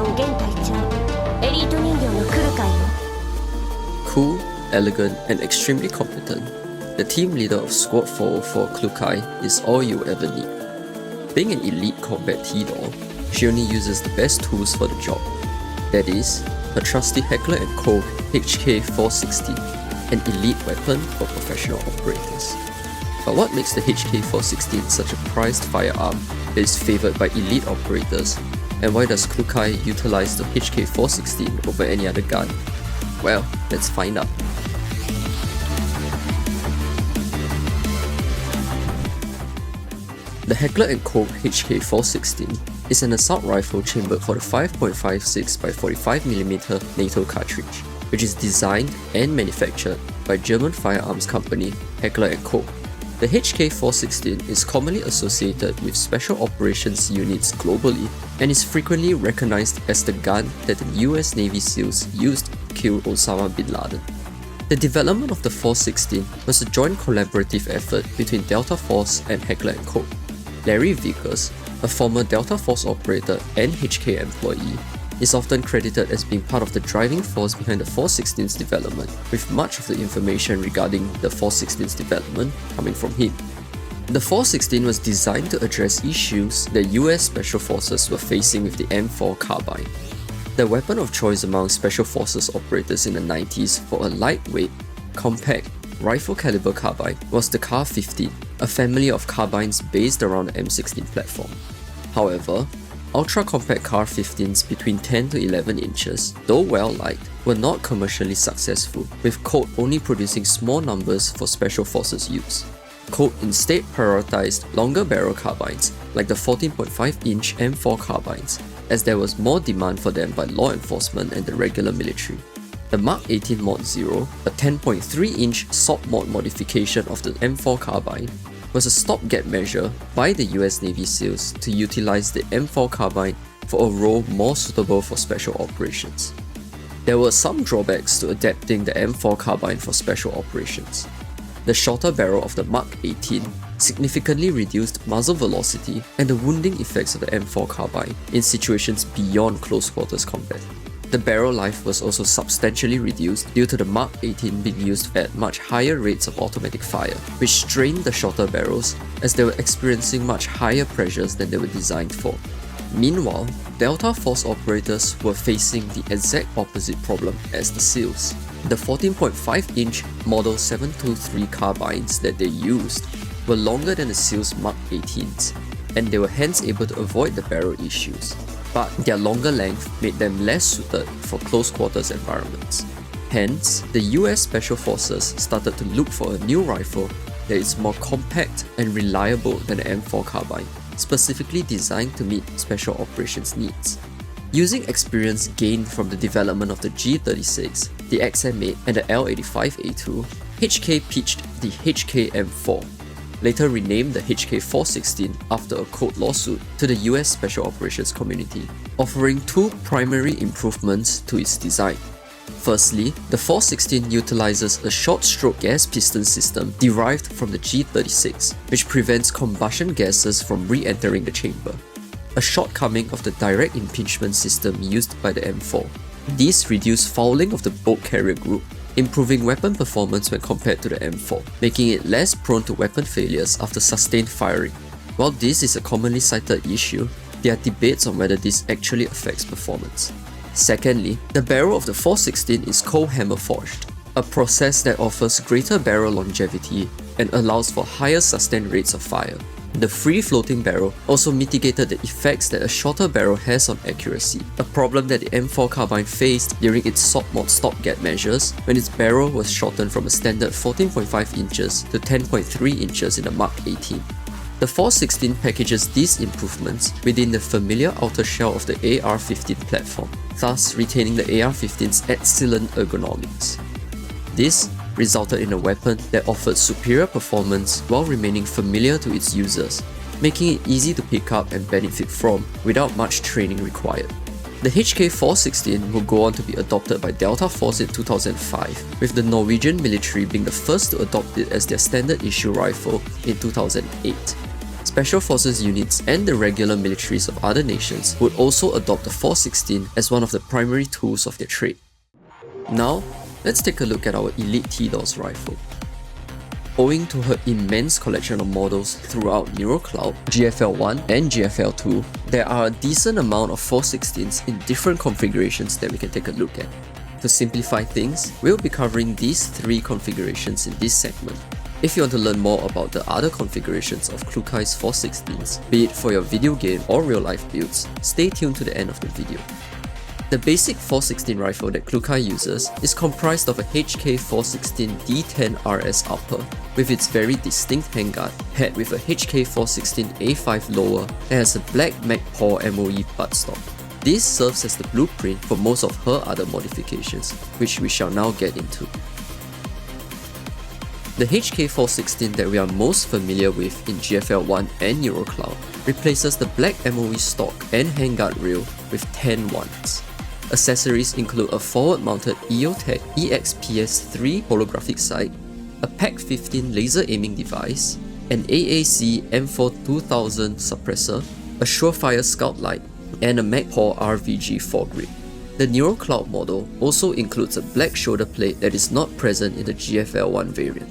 4現隊長エリート人形のクルカイよ。 Cool, elegant, and extremely competent, the team leader of Squad 404 Klukai is all you ever need. Being an elite combat T-Doll, she only uses the best tools for the job. That is, her trusty Heckler & Koch HK416, an elite weapon for professional operators. But what makes the HK416 such a prized firearm that is favoured by elite operators, and why does Klukai utilize the HK416 over any other gun? Well, let's find out. The Heckler & Koch HK416 is an assault rifle chambered for the 5.56 by 45mm NATO cartridge, which is designed and manufactured by German firearms company Heckler & Koch. The HK416 is commonly associated with special operations units globally and is frequently recognized as the gun that the US Navy SEALs used to kill Osama bin Laden. The development of the 416 was a joint collaborative effort between Delta Force and Heckler & Koch. Larry Vickers, a former Delta Force operator and HK employee, is often credited as being part of the driving force behind the 416's development, with much of the information regarding the 416's development coming from him. The 416 was designed to address issues that US Special Forces were facing with the M4 carbine. The weapon of choice among Special Forces operators in the 90s for a lightweight, compact, rifle caliber carbine was the CAR-15, a family of carbines based around the M16 platform. However, ultra-compact CAR-15s between 10 to 11 inches, though well-liked, were not commercially successful, with Colt only producing small numbers for Special Forces use. Colt instead prioritized longer barrel carbines, like the 14.5-inch M4 carbines, as there was more demand for them by law enforcement and the regular military. The Mark 18 Mod 0, a 10.3-inch SOP mod modification of the M4 carbine, was a stopgap measure by the US Navy SEALs to utilize the M4 carbine for a role more suitable for special operations. There were some drawbacks to adapting the M4 carbine for special operations. The shorter barrel of the Mark 18 significantly reduced muzzle velocity and the wounding effects of the M4 carbine in situations beyond close quarters combat. The barrel life was also substantially reduced due to the Mark 18 being used at much higher rates of automatic fire, which strained the shorter barrels as they were experiencing much higher pressures than they were designed for. Meanwhile, Delta Force operators were facing the exact opposite problem as the SEALs. The 14.5-inch Model 723 carbines that they used were longer than the SEALs' Mark 18s, and they were hence able to avoid the barrel issues. But their longer length made them less suited for close quarters environments. Hence, the US Special Forces started to look for a new rifle that is more compact and reliable than the M4 carbine, specifically designed to meet special operations needs. Using experience gained from the development of the G36, the XM8 and the L85A2, HK pitched the HK-M4, later renamed the HK416 after a court lawsuit, to the US Special Operations community, offering two primary improvements to its design. Firstly, the 416 utilizes a short-stroke gas piston system derived from the G36, which prevents combustion gases from re-entering the chamber, a shortcoming of the direct impingement system used by the M4. These reduce fouling of the bolt carrier group, improving weapon performance when compared to the M4, making it less prone to weapon failures after sustained firing. While this is a commonly cited issue, there are debates on whether this actually affects performance. Secondly, the barrel of the 416 is cold hammer forged, a process that offers greater barrel longevity and allows for higher sustained rates of fire. The free-floating barrel also mitigated the effects that a shorter barrel has on accuracy, a problem that the M4 carbine faced during its SOP mod stopgap measures when its barrel was shortened from a standard 14.5 inches to 10.3 inches in the Mark 18. The 416 packages these improvements within the familiar outer shell of the AR-15 platform, thus retaining the AR-15's excellent ergonomics. This resulted in a weapon that offered superior performance while remaining familiar to its users, making it easy to pick up and benefit from without much training required. The HK416 would go on to be adopted by Delta Force in 2005, with the Norwegian military being the first to adopt it as their standard issue rifle in 2008. Special Forces units and the regular militaries of other nations would also adopt the 416 as one of the primary tools of their trade. Now, let's take a look at our Elite T-Dolls rifle. Owing to her immense collection of models throughout NeuroCloud, GFL 1 and GFL 2, there are a decent amount of 416s in different configurations that we can take a look at. To simplify things, we'll be covering these 3 configurations in this segment. If you want to learn more about the other configurations of Klukai's 416s, be it for your video game or real life builds, stay tuned to the end of the video. The basic 416 rifle that Klukai uses is comprised of a HK416 D10RS upper with its very distinct handguard, paired with a HK416A5 lower that has a black MagPaw MOE buttstock. This serves as the blueprint for most of her other modifications, which we shall now get into. The HK416 that we are most familiar with in GFL 1 and NeuroCloud replaces the black MOE stock and handguard rail with 10 ones. Accessories include a forward-mounted EOTech EXPS3 holographic sight, a PAC-15 laser aiming device, an AAC M4 2000 suppressor, a Surefire scout light, and a MagPaw RVG foregrip. The NeuroCloud model also includes a black shoulder plate that is not present in the GFL 1 variant.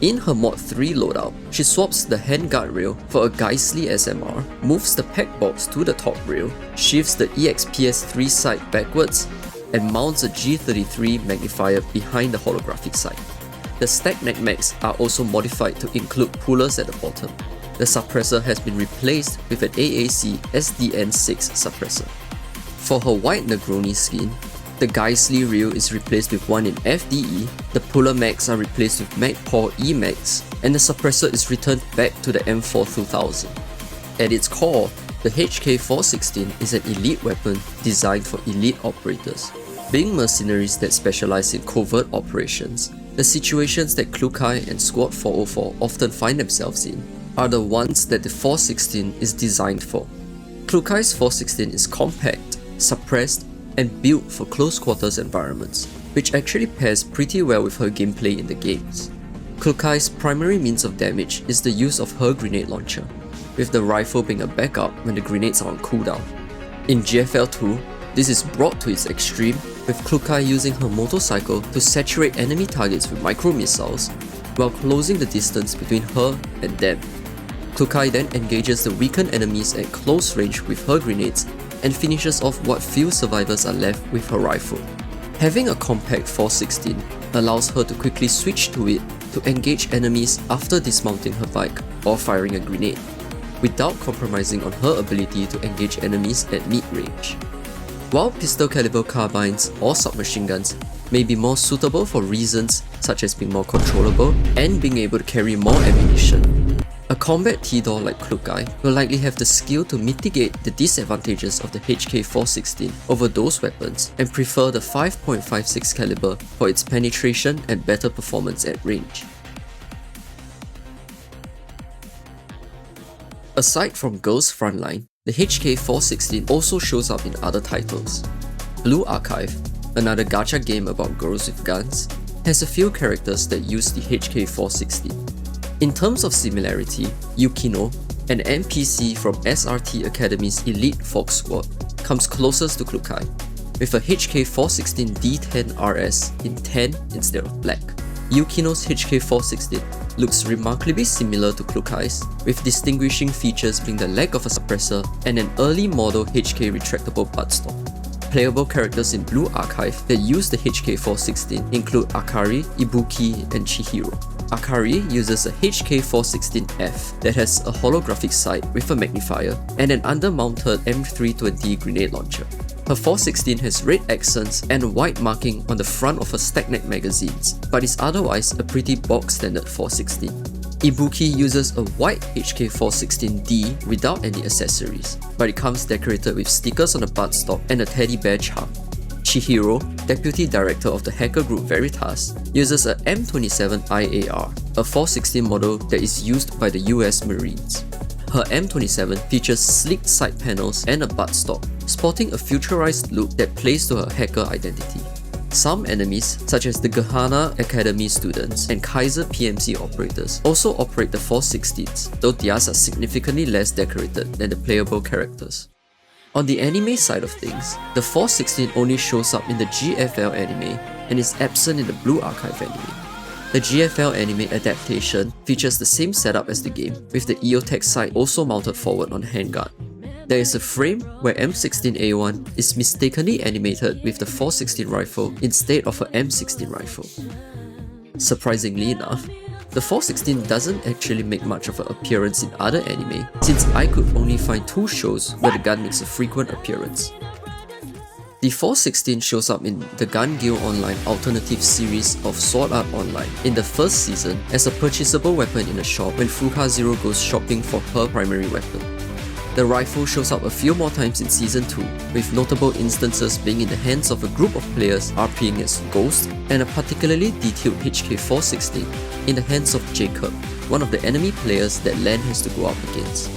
In her Mod 3 loadout, she swaps the handguard rail for a Geissele SMR, moves the pack box to the top rail, shifts the EXPS3 sight backwards, and mounts a G33 magnifier behind the holographic sight. The stack neck mags are also modified to include pullers at the bottom. The suppressor has been replaced with an AAC SDN6 suppressor. For her white Negroni skin, the Geissele reel is replaced with one in FDE, the puller mags are replaced with MagPaw E-mags, and the suppressor is returned back to the M4 2000. At its core, the HK416 is an elite weapon designed for elite operators. Being mercenaries that specialize in covert operations, the situations that Klukai and Squad 404 often find themselves in are the ones that the 416 is designed for. Klukai's 416 is compact, suppressed, and built for close quarters environments, which actually pairs pretty well with her gameplay in the games. Klukai's primary means of damage is the use of her grenade launcher, with the rifle being a backup when the grenades are on cooldown. In GFL 2, this is brought to its extreme, with Klukai using her motorcycle to saturate enemy targets with micro-missiles, while closing the distance between her and them. Klukai then engages the weakened enemies at close range with her grenades and finishes off what few survivors are left with her rifle. Having a compact 416 allows her to quickly switch to it to engage enemies after dismounting her bike or firing a grenade, without compromising on her ability to engage enemies at mid-range. While pistol caliber carbines or submachine guns may be more suitable for reasons such as being more controllable and being able to carry more ammunition, a combat T-Doll like Klukai will likely have the skill to mitigate the disadvantages of the HK416 over those weapons and prefer the 5.56 caliber for its penetration and better performance at range. Aside from Girls Frontline, the HK416 also shows up in other titles. Blue Archive, another gacha game about girls with guns, has a few characters that use the HK416. In terms of similarity, Yukino, an NPC from SRT Academy's Elite Fox Squad, comes closest to Klukai, with a HK416 D10RS in tan instead of black. Yukino's HK416 looks remarkably similar to Klukai's, with distinguishing features being the lack of a suppressor and an early model HK retractable buttstock. Playable characters in Blue Archive that use the HK416 include Akari, Ibuki, and Chihiro. Akari uses a HK416F that has a holographic sight with a magnifier and an undermounted M320 grenade launcher. Her 416 has red accents and white marking on the front of her stack neck magazines, but is otherwise a pretty bog standard 416. Ibuki uses a white HK416D without any accessories, but it comes decorated with stickers on the buttstock and a teddy bear charm. Chihiro, deputy director of the hacker group Veritas, uses a M27 IAR, a 416 model that is used by the US Marines. Her M27 features sleek side panels and a buttstock, sporting a futurized look that plays to her hacker identity. Some enemies, such as the Gehana Academy students and Kaiser PMC operators, also operate the 416s, though theirs are significantly less decorated than the playable characters. On the anime side of things, the 416 only shows up in the GFL anime and is absent in the Blue Archive anime. The GFL anime adaptation features the same setup as the game, with the EOTech sight also mounted forward on the handguard. There is a frame where M16A1 is mistakenly animated with the 416 rifle instead of a M16 rifle. Surprisingly enough, the 416 doesn't actually make much of an appearance in other anime, since I could only find 2 shows where the gun makes a frequent appearance. The 416 shows up in the Gun Guild Online alternative series of Sword Art Online in the first season as a purchasable weapon in a shop when Fuka Zero goes shopping for her primary weapon. The rifle shows up a few more times in Season 2, with notable instances being in the hands of a group of players RPing as Ghost, and a particularly detailed HK416 in the hands of Jacob, one of the enemy players that Len has to go up against.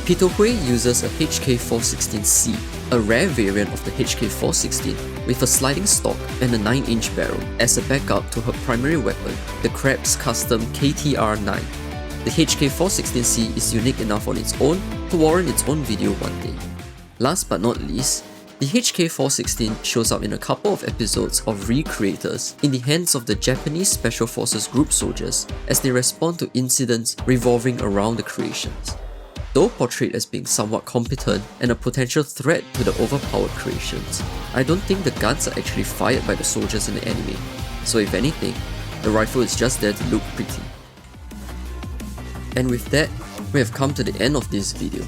Pitohui uses a HK416C, a rare variant of the HK416 with a sliding stock and a 9-inch barrel as a backup to her primary weapon, the Krebs custom KTR-9. The HK416C is unique enough on its own to warrant its own video one day. Last but not least, the HK416 shows up in a couple of episodes of Recreators in the hands of the Japanese Special Forces group soldiers as they respond to incidents revolving around the creations. Though portrayed as being somewhat competent and a potential threat to the overpowered creations, I don't think the guns are actually fired by the soldiers in the anime, so if anything, the rifle is just there to look pretty. And with that, we have come to the end of this video.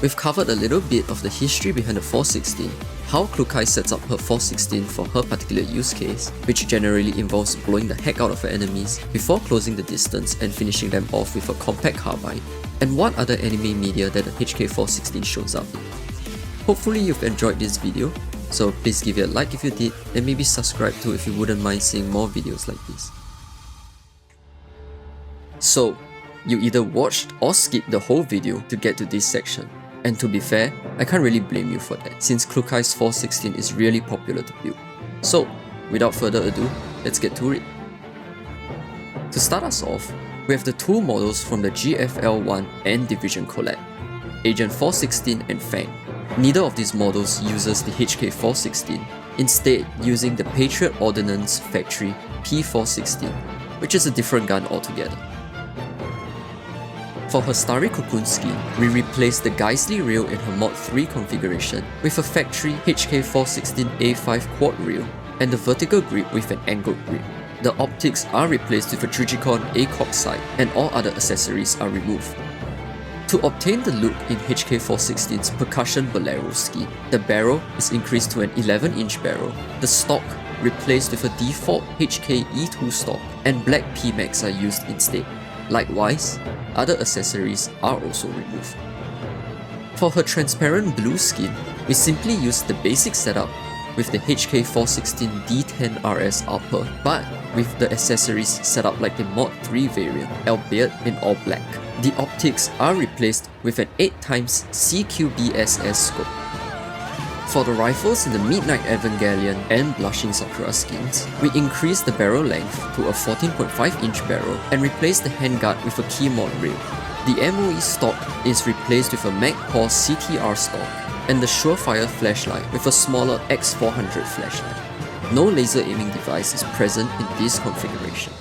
We've covered a little bit of the history behind the 416, how Klukai sets up her 416 for her particular use case, which generally involves blowing the heck out of her enemies before closing the distance and finishing them off with a compact carbine, and what other anime media that the HK416 shows up in. Hopefully you've enjoyed this video, so please give it a like if you did, and maybe subscribe too if you wouldn't mind seeing more videos like this. So, you either watched or skipped the whole video to get to this section. And to be fair, I can't really blame you for that, since Klukai's 416 is really popular to build. So, without further ado, let's get to it. To start us off, we have the 2 models from the GFL 1 and Division collab, Agent 416 and Fang. Neither of these models uses the HK416, instead using the Patriot Ordnance Factory P416, which is a different gun altogether. For her Starry Cocoon skin, we replaced the Geissele rail in her Mod 3 configuration with a factory HK416A5 quad rail and the vertical grip with an angled grip. The optics are replaced with a Trigicon ACOG sight and all other accessories are removed. To obtain the look in HK416's percussion bolero skin, the barrel is increased to an 11-inch barrel, the stock replaced with a default HK-E2 stock, and black PMags are used instead. Likewise, other accessories are also removed. For her transparent blue skin, we simply used the basic setup with the HK416 D10RS upper, but with the accessories set up like the Mod 3 variant, albeit in all black. The optics are replaced with an 8x CQBSS scope. For the rifles in the Midnight Evangelion and Blushing Sakura skins, we increased the barrel length to a 14.5-inch barrel and replaced the handguard with a key mod rail. The MOE stock is replaced with a Magpul CTR stock and the Surefire flashlight with a smaller X400 flashlight. No laser aiming device is present in this configuration.